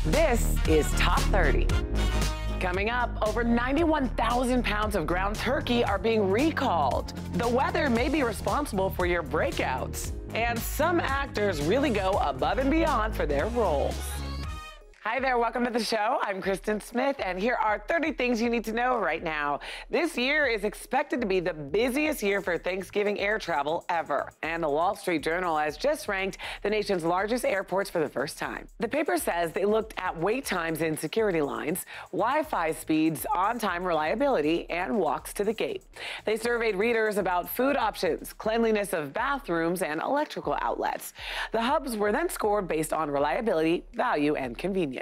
This is Top 30. Coming up, over 91,000 pounds of ground turkey are being recalled. The weather may be responsible for your breakouts. And some actors really go above and beyond for their roles. Hi there, welcome to the show. I'm Kristin Smith, and here are 30 things you need to know right now. This year is expected to be the busiest year for Thanksgiving air travel ever, and the Wall Street Journal has just ranked the nation's largest airports for the first time. The paper says they looked at wait times in security lines, Wi-Fi speeds, on-time reliability, and walks to the gate. They surveyed readers about food options, cleanliness of bathrooms, and electrical outlets. The hubs were then scored based on reliability, value, and convenience.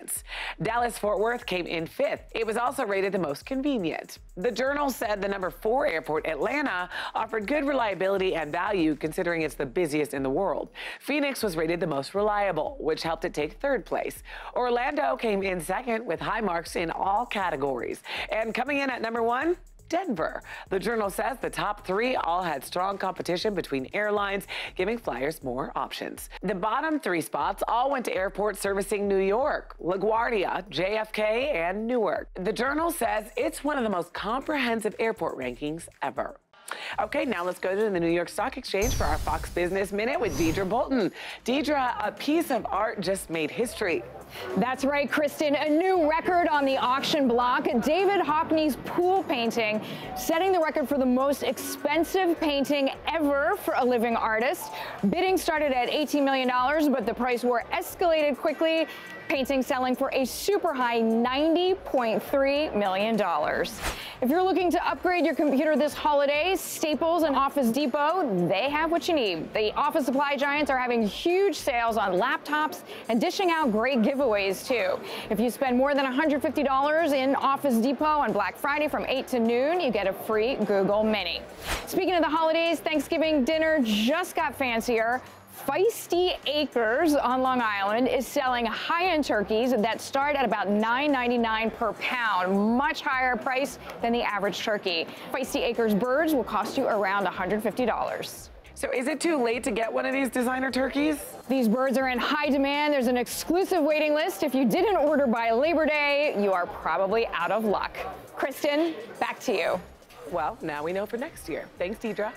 Dallas-Fort Worth came in 5th. It was also rated the most convenient. The Journal said the number 4 airport, Atlanta, offered good reliability and value considering it's the busiest in the world. Phoenix was rated the most reliable, which helped it take 3rd place. Orlando came in 2nd with high marks in all categories. And coming in at number 1, Denver. The Journal says the top 3 all had strong competition between airlines, giving flyers more options. The bottom 3 spots all went to airports servicing New York, LaGuardia, JFK, and Newark. The Journal says it's one of the most comprehensive airport rankings ever. Okay, now let's go to the New York Stock Exchange for our Fox Business Minute with Deidre Bolton. Deidre, a piece of art just made history. That's right, Kristin. A new record on the auction block. David Hockney's pool painting, setting the record for the most expensive painting ever for a living artist. Bidding started at $18 million, but the price war escalated quickly. Painting selling for a super high $90.3 million. If you're looking to upgrade your computer this holiday, Staples and Office Depot, they have what you need. The office supply giants are having huge sales on laptops and dishing out great giveaways too. If you spend more than $150 in Office Depot on Black Friday from 8 to noon, you get a free Google Mini. Speaking of the holidays, Thanksgiving dinner just got fancier. Feisty Acres on Long Island is selling high-end turkeys that start at about $9.99 per pound, much higher price than the average turkey. Feisty Acres birds will cost you around $150. So is it too late to get one of these designer turkeys? These birds are in high demand. There's an exclusive waiting list. If you didn't order by Labor Day, you are probably out of luck. Kristin, back to you. Well, now we know for next year. Thanks, Deidre.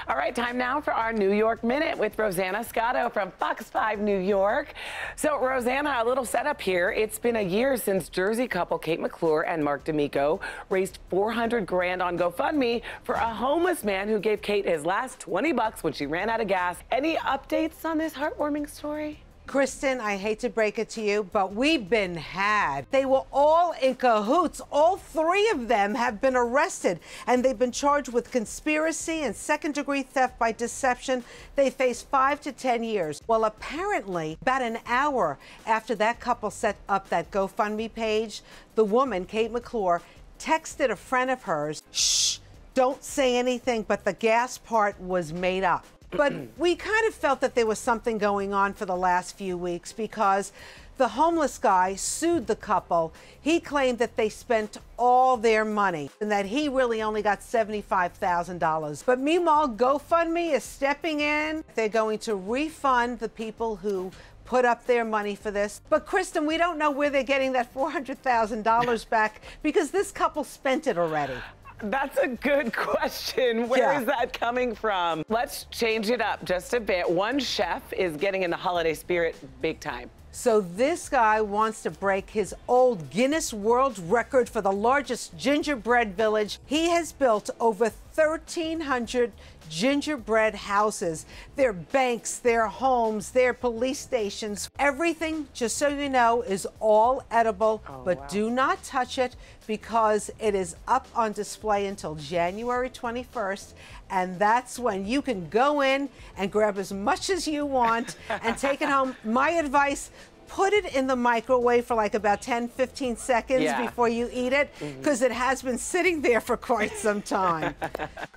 All right, time now for our New York Minute with Rosanna Scotto from Fox 5 New York. So, Rosanna, a little setup here. It's been a year since Jersey couple Kate McClure and Mark D'Amico raised $400 grand on GoFundMe for a homeless man who gave Kate his last 20 bucks when she ran out of gas. Any updates on this heartwarming story? Kristin, I hate to break it to you, but we've been had. They were all in cahoots. All 3 of them have been arrested, and they've been charged with conspiracy and second-degree theft by deception. They face 5 to 10 years. Well, apparently, about an hour after that couple set up that GoFundMe page, the woman, Kate McClure, texted a friend of hers, "Shh, don't say anything," but the gas part was made up. But we kind of felt that there was something going on for the last few weeks because the homeless guy sued the couple. He claimed that they spent all their money and that he really only got $75,000. But meanwhile, GoFundMe is stepping in. They're going to refund the people who put up their money for this. But Kristin, we don't know where they're getting that $400,000 back because this couple spent it already. That's a good question. Where is that coming from? Let's change it up just a bit. One chef is getting in the holiday spirit big time. So this guy wants to break his old Guinness World Record for the largest gingerbread village. He has built over 1,300 gingerbread houses. Their banks, their homes, their police stations. Everything, just so you know, is all edible, but do not touch it because it is up on display until January 21st. And that's when you can go in and grab as much as you want and take it home. My advice, put it in the microwave for like about 10-15 seconds before you eat it, because it has been sitting there for quite some time.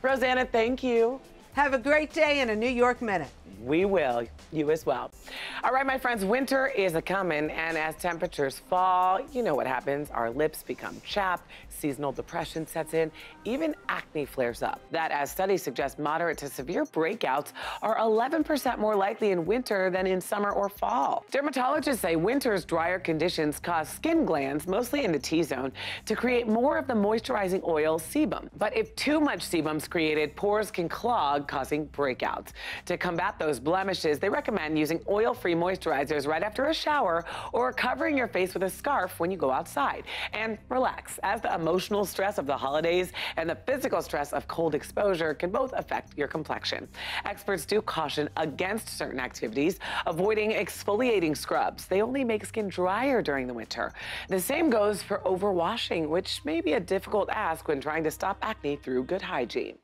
Rosanna, thank you. Have a great day and a New York Minute. We will. You as well. All right, my friends, winter is a-coming, and as temperatures fall, you know what happens. Our lips become chapped, seasonal depression sets in, even acne flares up. That, as studies suggest, moderate to severe breakouts are 11% more likely in winter than in summer or fall. Dermatologists say winter's drier conditions cause skin glands, mostly in the T-zone, to create more of the moisturizing oil sebum. But if too much sebum's created, pores can clog, causing breakouts. To combat those blemishes, they recommend using oil-free moisturizers right after a shower or covering your face with a scarf when you go outside. And relax, as the emotional stress of the holidays and the physical stress of cold exposure can both affect your complexion. Experts do caution against certain activities, avoiding exfoliating scrubs. They only make skin drier during the winter. The same goes for overwashing, which may be a difficult ask when trying to stop acne through good hygiene.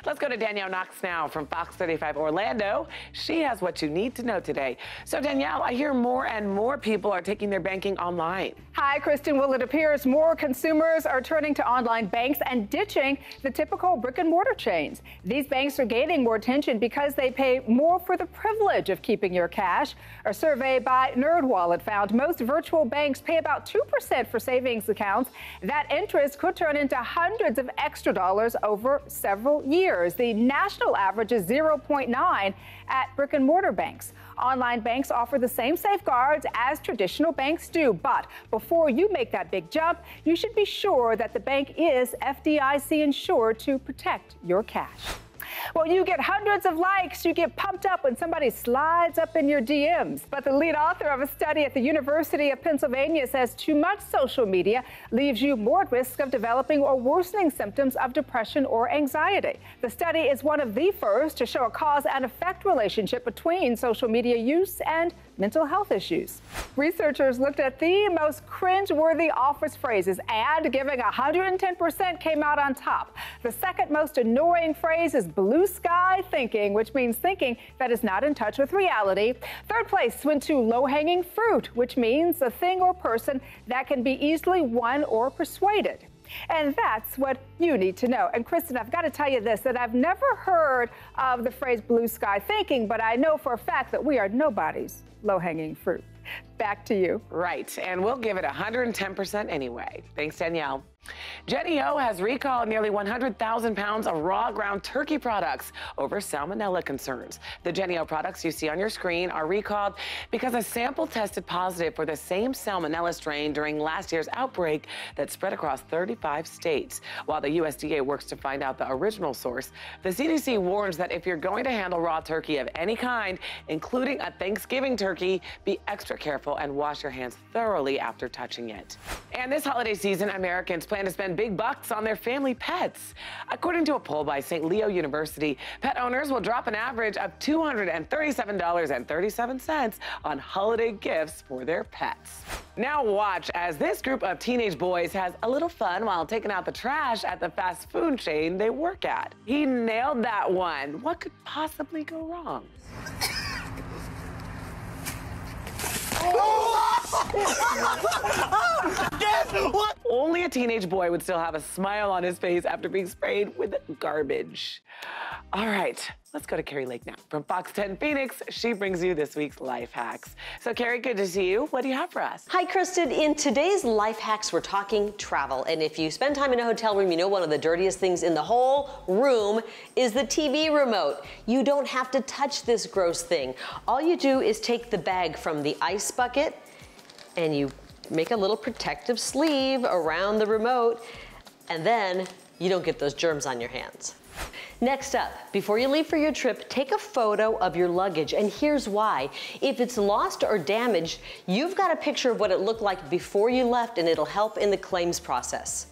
Let's go to Danielle Knox now from Fox 35 Orlando. She has what you need to know today. So Danielle, I hear more and more people are taking their banking online. Hi, Kristin. Well, it appears more consumers are turning to online banks and ditching the typical brick and mortar chains. These banks are gaining more attention because they pay more for the privilege of keeping your cash. A survey by NerdWallet found most virtual banks pay about 2% for savings accounts. That interest could turn into hundreds of extra dollars over several years. The national average is 0.9 at brick and mortar banks. Online banks offer the same safeguards as traditional banks do, but before you make that big jump, you should be sure that the bank is FDIC insured to protect your cash. Well, you get hundreds of likes, you get pumped up when somebody slides up in your DMs. But the lead author of a study at the University of Pennsylvania says too much social media leaves you more at risk of developing or worsening symptoms of depression or anxiety. The study is one of the first to show a cause and effect relationship between social media use and mental health issues. Researchers looked at the most cringe-worthy office phrases, and giving 110% came out on top. The second most annoying phrase is blue sky thinking, which means thinking that is not in touch with reality. Third place went to low-hanging fruit, which means a thing or person that can be easily won or persuaded. And that's what you need to know. And Kristin, I've got to tell you this, that I've never heard of the phrase blue sky thinking, but I know for a fact that we are nobody's low-hanging fruit. Back to you. Right, and we'll give it 110% anyway. Thanks, Danielle. Jenny O has recalled nearly 100,000 pounds of raw ground turkey products over salmonella concerns. The Jenny O products you see on your screen are recalled because a sample tested positive for the same salmonella strain during last year's outbreak that spread across 35 states. While the USDA works to find out the original source, the CDC warns that if you're going to handle raw turkey of any kind, including a Thanksgiving turkey, be extra careful and wash your hands thoroughly after touching it. And this holiday season, Americans plan to spend big bucks on their family pets. According to a poll by St. Leo University, pet owners will drop an average of $237.37 on holiday gifts for their pets. Now watch as this group of teenage boys has a little fun while taking out the trash at the fast food chain they work at. He nailed that one. What could possibly go wrong? What? Only a teenage boy would still have a smile on his face after being sprayed with garbage. All right, let's go to Carrie Lake now. From Fox 10 Phoenix, she brings you this week's life hacks. So Carrie, good to see you. What do you have for us? Hi, Kristin. In today's life hacks, we're talking travel. And if you spend time in a hotel room, you know one of the dirtiest things in the whole room is the TV remote. You don't have to touch this gross thing. All you do is take the bag from the ice bucket and you make a little protective sleeve around the remote, and then you don't get those germs on your hands. Next up, before you leave for your trip, take a photo of your luggage, and here's why. If it's lost or damaged, you've got a picture of what it looked like before you left, and it'll help in the claims process.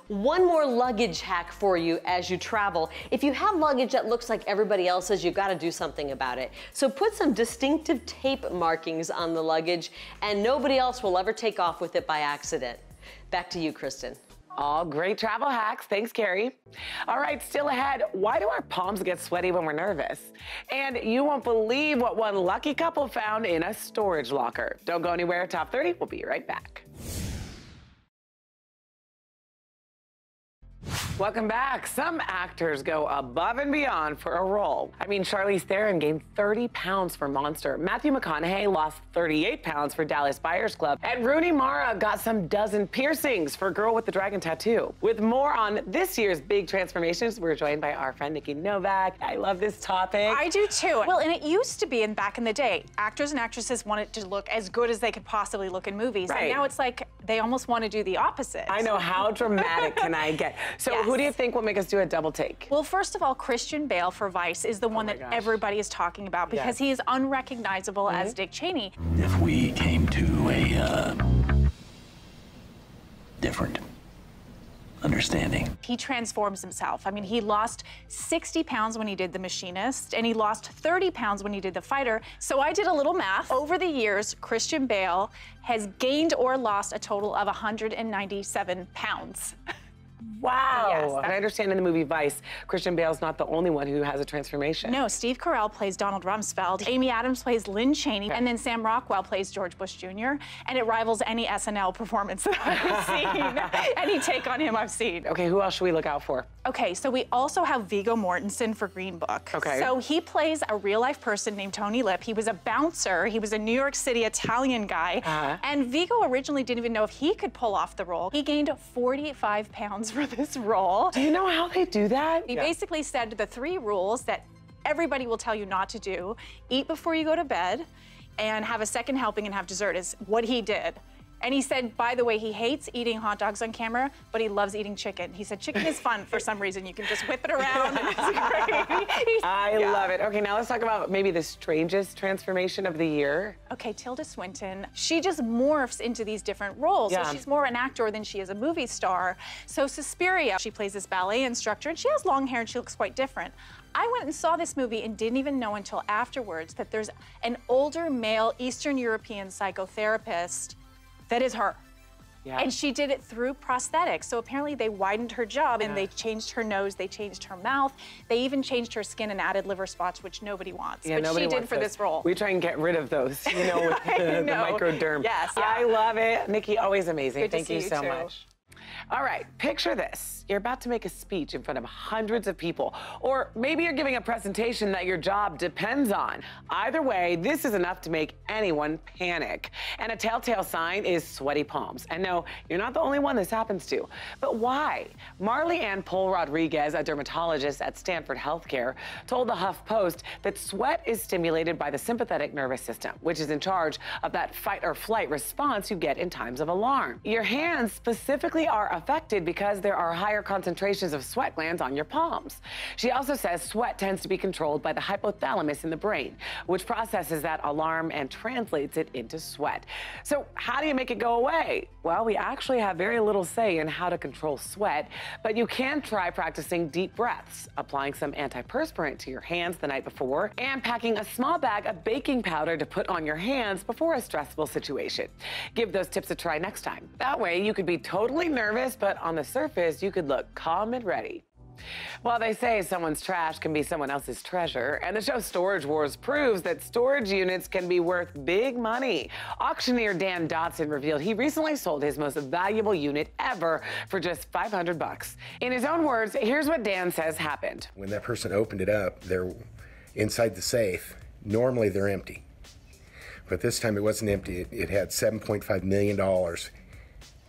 One more luggage hack for you as you travel. If you have luggage that looks like everybody else's, you've got to do something about it. So put some distinctive tape markings on the luggage, and nobody else will ever take off with it by accident. Back to you, Kristin. All great travel hacks. Thanks, Carrie. All right, still ahead, why do our palms get sweaty when we're nervous? And you won't believe what one lucky couple found in a storage locker. Don't go anywhere. Top 30, we'll be right back. Welcome back. Some actors go above and beyond for a role. I mean, Charlize Theron gained 30 pounds for Monster. Matthew McConaughey lost 38 pounds for Dallas Buyers Club. And Rooney Mara got some dozen piercings for Girl with the Dragon Tattoo. With more on this year's big transformations, we're joined by our friend Nikki Novak. I love this topic. I do too. Well, and it used to be, back in the day, actors and actresses wanted to look as good as they could possibly look in movies. Right. And now it's like they almost want to do the opposite. I know, how dramatic can I get? So Yes. who do you think will make us do a double take? Well, first of all, Christian Bale for Vice is the one that gosh. everybody is talking about because he is unrecognizable as Dick Cheney. If we came to a different understanding. He transforms himself. I mean, he lost 60 pounds when he did The Machinist, and he lost 30 pounds when he did The Fighter. So I did a little math. Over the years, Christian Bale has gained or lost a total of 197 pounds. Wow. Yes, And I understand in the movie Vice, Christian Bale's not the only one who has a transformation. No, Steve Carell plays Donald Rumsfeld, Amy Adams plays Lynn Chaney, and then Sam Rockwell plays George Bush Jr., and it rivals any SNL performance that I've seen. Any take on him I've seen. Okay, who else should we look out for? Okay, so we also have Viggo Mortensen for Green Book. Okay. So he plays a real-life person named Tony Lip. He was a bouncer. He was a New York City Italian guy. And Viggo originally didn't even know if he could pull off the role. He gained 45 pounds for this role. Do you know how they do that? He basically said the 3 rules that everybody will tell you not to do: eat before you go to bed, and have a second helping, and have dessert, is what he did. And he said, by the way, he hates eating hot dogs on camera, but he loves eating chicken. He said chicken is fun for some reason. You can just whip it around and it's great. I love it. Okay, now let's talk about maybe the strangest transformation of the year. Okay, Tilda Swinton, she just morphs into these different roles. Yeah. So she's more an actor than she is a movie star. So Suspiria, she plays this ballet instructor, and she has long hair and she looks quite different. I went and saw this movie and didn't even know until afterwards that there's an older male Eastern European psychotherapist that is her. Yeah. And she did it through prosthetics. So apparently they widened her job and they changed her nose, they changed her mouth, they even changed her skin and added liver spots, which nobody wants. Yeah, but nobody she did wants for those. this role. We try and get rid of those, you know, with the microderm. Yes, yeah. I love it. Nikki, always amazing. Good to Thank see you you so too. much. All right, picture this. You're about to make a speech in front of hundreds of people, or maybe you're giving a presentation that your job depends on. Either way, this is enough to make anyone panic. And a telltale sign is sweaty palms. And no, you're not the only one this happens to. But why? Marley Ann Pohl Rodriguez, a dermatologist at Stanford Healthcare, told the HuffPost that sweat is stimulated by the sympathetic nervous system, which is in charge of that fight or flight response you get in times of alarm. Your hands specifically are affected because there are higher concentrations of sweat glands on your palms. She also says sweat tends to be controlled by the hypothalamus in the brain, which processes that alarm and translates it into sweat. So how do you make it go away? Well, we actually have very little say in how to control sweat, but you can try practicing deep breaths, applying some antiperspirant to your hands the night before, and packing a small bag of baking powder to put on your hands before a stressful situation. Give those tips a try next time. That way you could be totally nervous, but on the surface, you could look calm and ready. Well, they say someone's trash can be someone else's treasure, and the show Storage Wars proves that storage units can be worth big money. Auctioneer Dan Dotson revealed he recently sold his most valuable unit ever for just $500. In his own words, here's what Dan says happened. When that person opened it up, they're inside the safe. Normally they're empty, but this time it wasn't empty. It had $7.5 million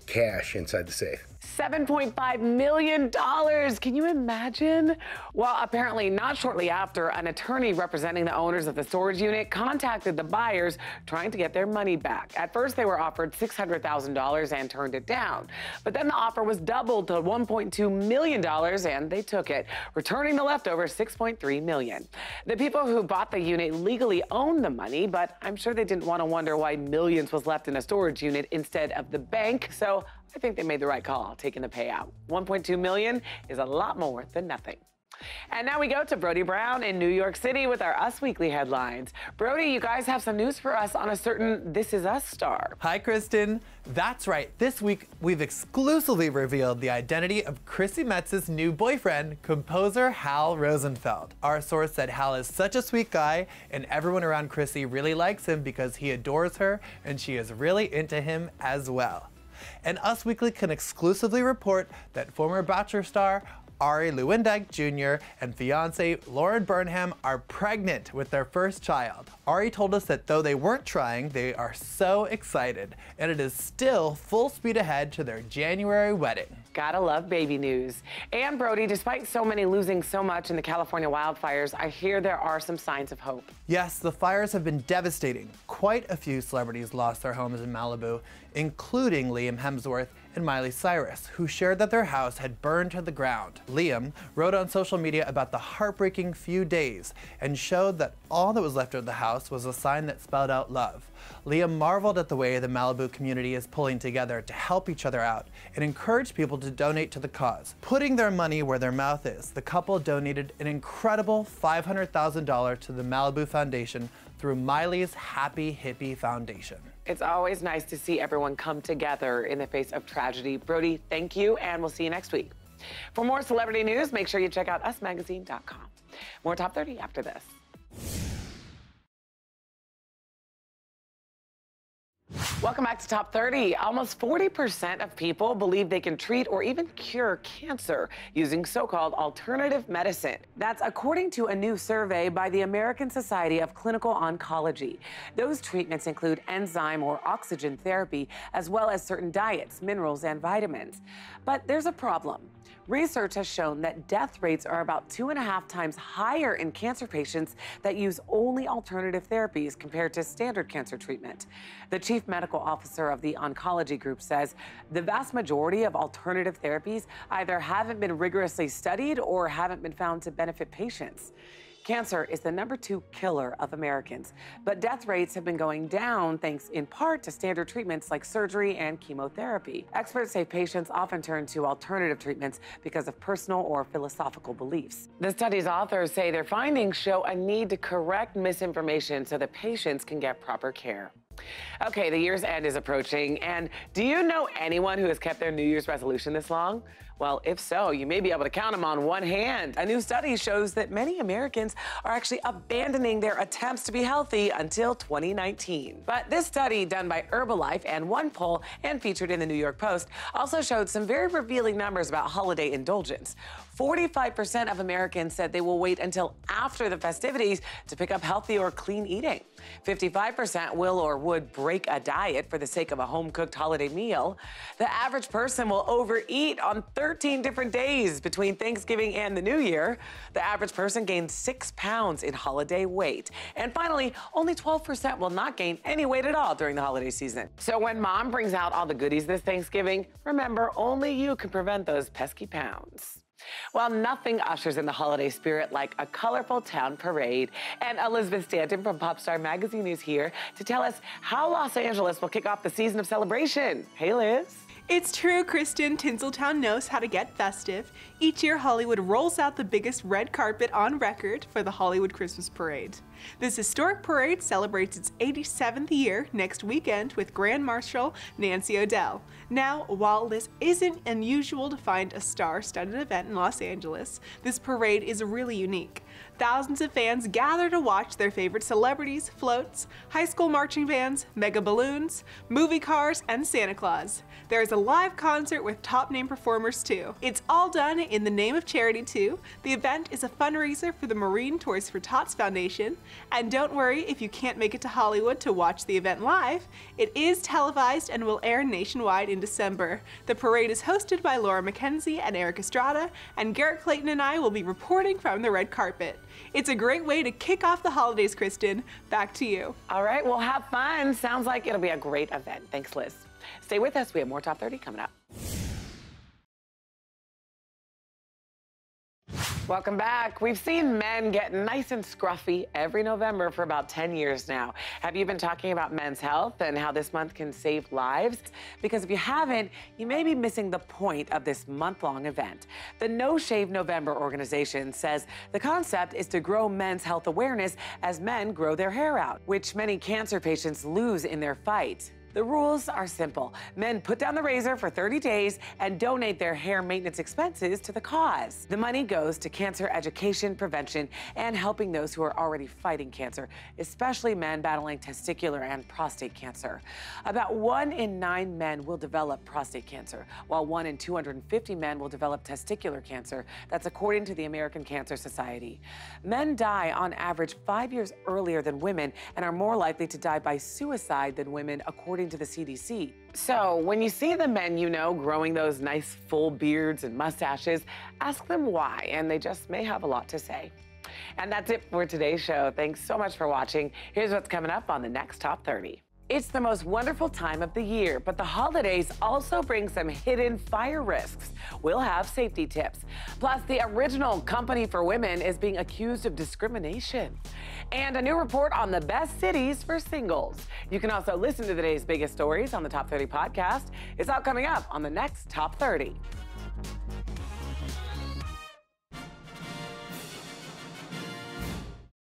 cash inside the safe. $7.5 million. Can you imagine? Well, apparently not shortly after, an attorney representing the owners of the storage unit contacted the buyers trying to get their money back. At first, they were offered $600,000 and turned it down. But then the offer was doubled to $1.2 million and they took it, returning the leftover $6.3 million. The people who bought the unit legally owned the money, but I'm sure they didn't want to wonder why millions was left in a storage unit instead of the bank. So I think they made the right call, taking the payout. $1.2 million is a lot more than nothing. And now we go to Brody Brown in New York City with our Us Weekly headlines. Brody, you guys have some news for us on a certain This Is Us star. Hi, Kristin. That's right. This week, we've exclusively revealed the identity of Chrissy Metz's new boyfriend, composer Hal Rosenfeld. Our source said Hal is such a sweet guy, and everyone around Chrissy really likes him because he adores her, and she is really into him as well. And Us Weekly can exclusively report that former Bachelor star Ari Lewandowski Jr. and fiancé Lauren Burnham are pregnant with their first child. Ari told us that though they weren't trying, they are so excited, and it is still full speed ahead to their January wedding. Gotta love baby news. And Brody, despite so many losing so much in the California wildfires, I hear there are some signs of hope. Yes, the fires have been devastating. Quite a few celebrities lost their homes in Malibu, including Liam Hemsworth and Miley Cyrus, who shared that their house had burned to the ground. Liam wrote on social media about the heartbreaking few days and showed that all that was left of the house was a sign that spelled out love. Liam marveled at the way the Malibu community is pulling together to help each other out and encourage people to donate to the cause. Putting their money where their mouth is, the couple donated an incredible $500,000 to the Malibu Foundation through Miley's Happy Hippie Foundation. It's always nice to see everyone come together in the face of tragedy. Brody, thank you, and we'll see you next week. For more celebrity news, make sure you check out usmagazine.com. More Top 30 after this. Welcome back to Top 30. Almost 40% of people believe they can treat or even cure cancer using so-called alternative medicine. That's according to a new survey by the American Society of Clinical Oncology. Those treatments include enzyme or oxygen therapy, as well as certain diets, minerals, and vitamins. But there's a problem. Research has shown that death rates are about 2.5 times higher in cancer patients that use only alternative therapies compared to standard cancer treatment. The chief medical officer of the oncology group says the vast majority of alternative therapies either haven't been rigorously studied or haven't been found to benefit patients. Cancer is the #2 killer of Americans, but death rates have been going down thanks in part to standard treatments like surgery and chemotherapy. Experts say patients often turn to alternative treatments because of personal or philosophical beliefs. The study's authors say their findings show a need to correct misinformation so that patients can get proper care. Okay, the year's end is approaching, and do you know anyone who has kept their New Year's resolution this long? Well, if so, you may be able to count them on one hand. A new study shows that many Americans are actually abandoning their attempts to be healthy until 2019. But this study, done by Herbalife and OnePoll and featured in the New York Post, also showed some very revealing numbers about holiday indulgence. 45% of Americans said they will wait until after the festivities to pick up healthy or clean eating. 55% will or would break a diet for the sake of a home-cooked holiday meal. The average person will overeat on 13 different days between Thanksgiving and the New Year. The average person gains 6 pounds in holiday weight. And finally, only 12% will not gain any weight at all during the holiday season. So when mom brings out all the goodies this Thanksgiving, remember, only you can prevent those pesky pounds. Well, nothing ushers in the holiday spirit like a colorful town parade. And Elizabeth Stanton from Popstar Magazine is here to tell us how Los Angeles will kick off the season of celebration. Hey, Liz. It's true, Kristin. Tinseltown knows how to get festive. Each year, Hollywood rolls out the biggest red carpet on record for the Hollywood Christmas Parade. This historic parade celebrates its 87th year next weekend with Grand Marshal Nancy O'Dell. Now, while this isn't unusual to find a star-studded event in Los Angeles, this parade is really unique. Thousands of fans gather to watch their favorite celebrities, floats, high school marching bands, mega balloons, movie cars, and Santa Claus. There's a live concert with top-name performers too. It's all done in the name of charity too. The event is a fundraiser for the Marine Toys for Tots Foundation. And don't worry if you can't make it to Hollywood to watch the event live. It is televised and will air nationwide in December. The parade is hosted by Laura McKenzie and Eric Estrada, and Garrett Clayton and I will be reporting from the red carpet. It's a great way to kick off the holidays, Kristin. Back to you. All right, well, have fun. Sounds like it'll be a great event. Thanks, Liz. Stay with us. We have more Top 30 coming up. Welcome back. We've seen men get nice and scruffy every November for about 10 years now. Have you been talking about men's health and how this month can save lives? Because if you haven't, you may be missing the point of this month-long event. The No Shave November organization says the concept is to grow men's health awareness as men grow their hair out, which many cancer patients lose in their fight. The rules are simple. Men put down the razor for 30 days and donate their hair maintenance expenses to the cause. The money goes to cancer education, prevention, and helping those who are already fighting cancer, especially men battling testicular and prostate cancer. About 1 in 9 men will develop prostate cancer, while 1 in 250 men will develop testicular cancer. That's according to the American Cancer Society. Men die on average 5 years earlier than women and are more likely to die by suicide than women, according to the CDC. So when you see the men you know growing those nice full beards and mustaches, ask them why, and they just may have a lot to say. And that's it for today's show. Thanks so much for watching. Here's what's coming up on the next Top 30. It's the most wonderful time of the year, but the holidays also bring some hidden fire risks. We'll have safety tips. Plus, the original company for women is being accused of discrimination. And a new report on the best cities for singles. You can also listen to today's biggest stories on the Top 30 podcast. It's all coming up on the next Top 30.